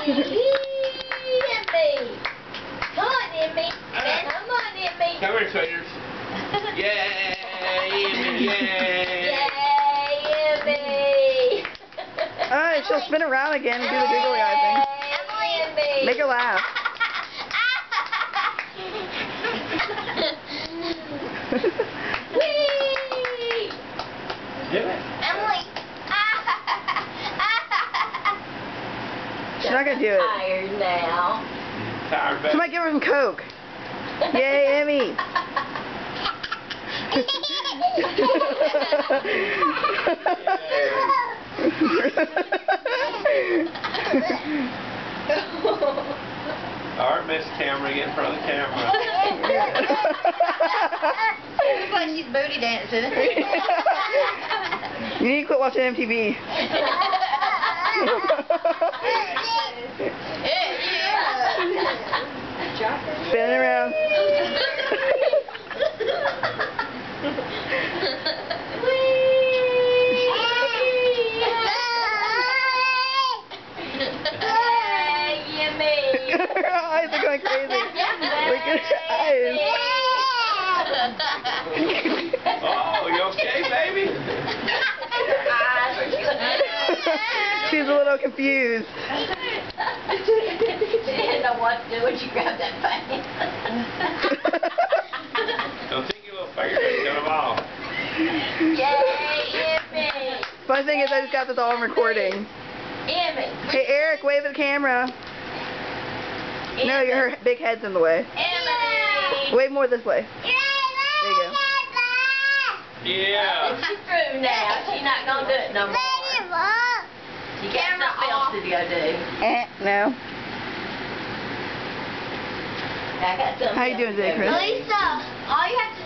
Come on, Emmy. Come on, Emmy. Come here, sweeters. Yay, Emmy, yay. Yay, Emmy. Alright, she'll spin around again and do the giggly eye thing. Make her laugh. Whee! Do it. Emily. She's not gonna do it. Tired now. Tired, baby. Somebody give her some Coke. Yay, Emmy. Alright, Miss Camera, get in front of the camera. Looks like she's booty dancing. You need to quit watching MTV. Spinning around. Her eyes are going crazy. Look at her eyes. Oh, you okay, baby? She's a little confused. She didn't know what to do when she grabbed that thing. Don't take your little finger and cut them off. Yay, Emmy. Funny thing is, I just got this all on recording. Emmy. Hey, Eric, wave at the camera. No, her big head's in the way. Emmy. Wave more this way. There you go. Yeah. She's through now. She's not going to do it no more. She got something else to go do. No. I got something How you doing today, Chris? Lisa, all you have to